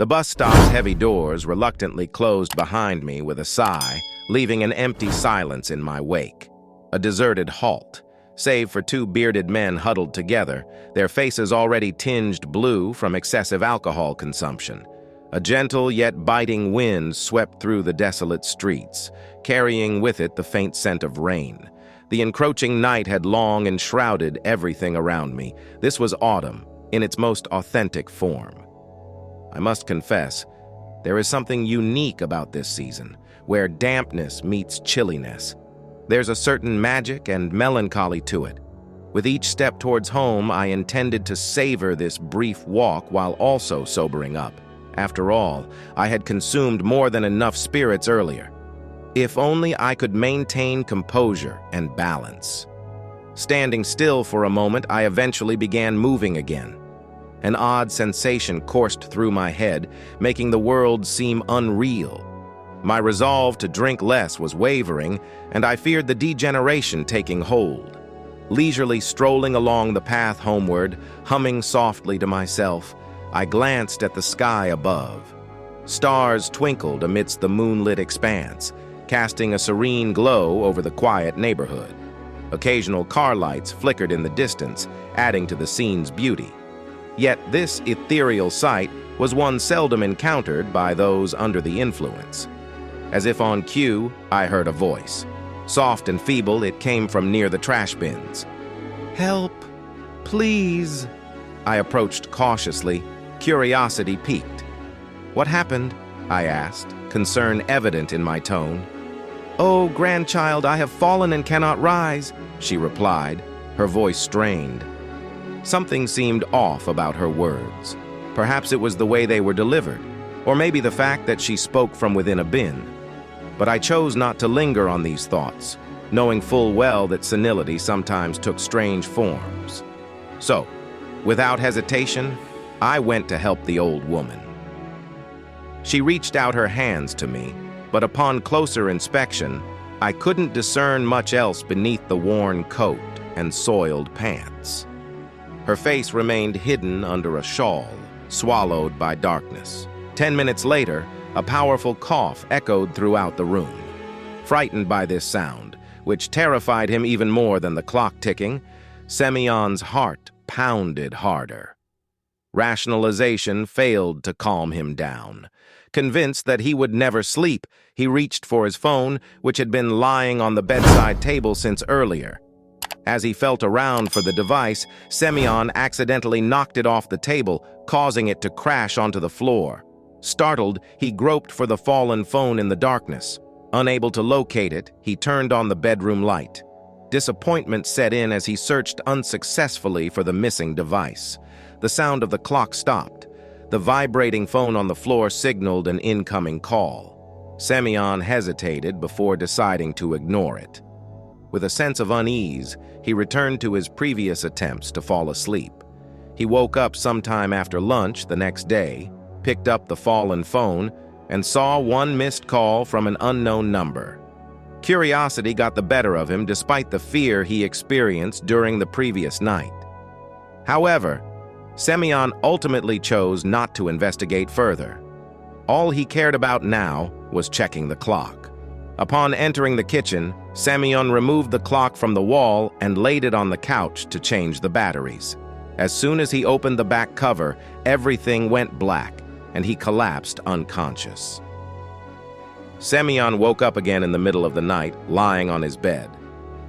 The bus stop's heavy doors reluctantly closed behind me with a sigh, leaving an empty silence in my wake. A deserted halt, save for two bearded men huddled together, their faces already tinged blue from excessive alcohol consumption. A gentle yet biting wind swept through the desolate streets, carrying with it the faint scent of rain. The encroaching night had long enshrouded everything around me. This was autumn, in its most authentic form. I must confess, there is something unique about this season, where dampness meets chilliness. There's a certain magic and melancholy to it. With each step towards home, I intended to savor this brief walk while also sobering up. After all, I had consumed more than enough spirits earlier. If only I could maintain composure and balance. Standing still for a moment, I eventually began moving again. An odd sensation coursed through my head, making the world seem unreal. My resolve to drink less was wavering, and I feared the degeneration taking hold. Leisurely strolling along the path homeward, humming softly to myself, I glanced at the sky above. Stars twinkled amidst the moonlit expanse, casting a serene glow over the quiet neighborhood. Occasional car lights flickered in the distance, adding to the scene's beauty. Yet this ethereal sight was one seldom encountered by those under the influence. As if on cue, I heard a voice. Soft and feeble, it came from near the trash bins. "Help! Please!" I approached cautiously, curiosity piqued. "What happened?" I asked, concern evident in my tone. "Oh, grandchild, I have fallen and cannot rise," she replied, her voice strained. Something seemed off about her words. Perhaps it was the way they were delivered, or maybe the fact that she spoke from within a bin. But I chose not to linger on these thoughts, knowing full well that senility sometimes took strange forms. So, without hesitation, I went to help the old woman. She reached out her hands to me, but upon closer inspection, I couldn't discern much else beneath the worn coat and soiled pants. Her face remained hidden under a shawl, swallowed by darkness. 10 minutes later, a powerful cough echoed throughout the room. Frightened by this sound, which terrified him even more than the clock ticking, Semyon's heart pounded harder. Rationalization failed to calm him down. Convinced that he would never sleep, he reached for his phone, which had been lying on the bedside table since earlier. As he felt around for the device, Semyon accidentally knocked it off the table, causing it to crash onto the floor. Startled, he groped for the fallen phone in the darkness. Unable to locate it, he turned on the bedroom light. Disappointment set in as he searched unsuccessfully for the missing device. The sound of the clock stopped. The vibrating phone on the floor signaled an incoming call. Semyon hesitated before deciding to ignore it. With a sense of unease, he returned to his previous attempts to fall asleep. He woke up sometime after lunch the next day, picked up the fallen phone, and saw one missed call from an unknown number. Curiosity got the better of him despite the fear he experienced during the previous night. However, Semyon ultimately chose not to investigate further. All he cared about now was checking the clock. Upon entering the kitchen, Semyon removed the clock from the wall and laid it on the couch to change the batteries. As soon as he opened the back cover, everything went black, and he collapsed unconscious. Semyon woke up again in the middle of the night, lying on his bed.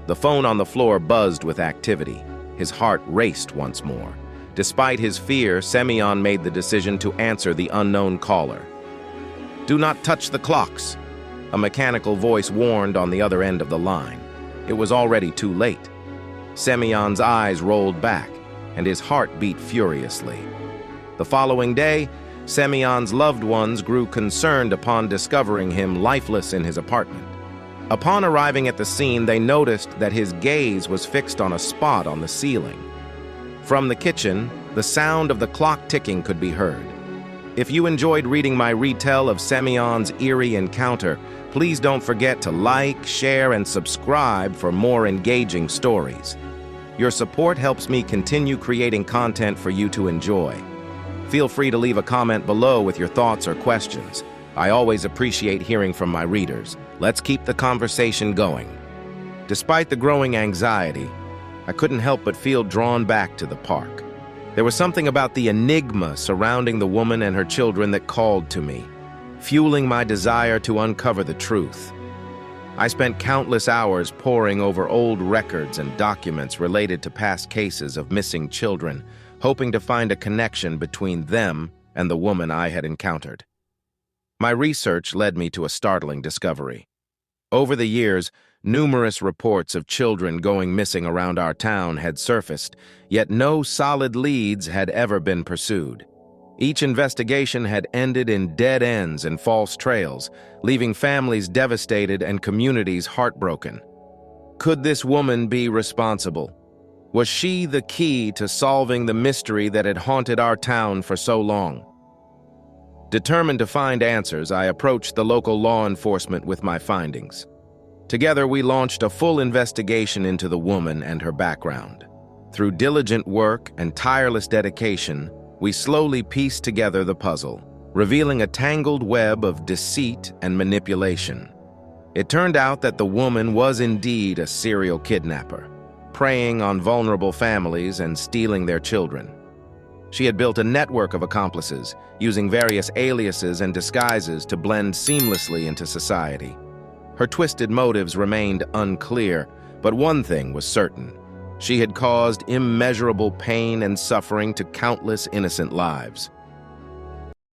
The phone on the floor buzzed with activity. His heart raced once more. Despite his fear, Semyon made the decision to answer the unknown caller. "Do not touch the clocks," a mechanical voice warned on the other end of the line. It was already too late. Semyon's eyes rolled back, and his heart beat furiously. The following day, Semyon's loved ones grew concerned upon discovering him lifeless in his apartment. Upon arriving at the scene, they noticed that his gaze was fixed on a spot on the ceiling. From the kitchen, the sound of the clock ticking could be heard. If you enjoyed reading my retell of Semyon's eerie encounter, please don't forget to like, share, and subscribe for more engaging stories. Your support helps me continue creating content for you to enjoy. Feel free to leave a comment below with your thoughts or questions. I always appreciate hearing from my readers. Let's keep the conversation going. Despite the growing anxiety, I couldn't help but feel drawn back to the park. There was something about the enigma surrounding the woman and her children that called to me, fueling my desire to uncover the truth. I spent countless hours poring over old records and documents related to past cases of missing children, hoping to find a connection between them and the woman I had encountered. My research led me to a startling discovery. Over the years, numerous reports of children going missing around our town had surfaced, yet no solid leads had ever been pursued. Each investigation had ended in dead ends and false trails, leaving families devastated and communities heartbroken. Could this woman be responsible? Was she the key to solving the mystery that had haunted our town for so long? Determined to find answers, I approached the local law enforcement with my findings. Together, we launched a full investigation into the woman and her background. Through diligent work and tireless dedication, we slowly pieced together the puzzle, revealing a tangled web of deceit and manipulation. It turned out that the woman was indeed a serial kidnapper, preying on vulnerable families and stealing their children. She had built a network of accomplices, using various aliases and disguises to blend seamlessly into society. Her twisted motives remained unclear, but one thing was certain. She had caused immeasurable pain and suffering to countless innocent lives.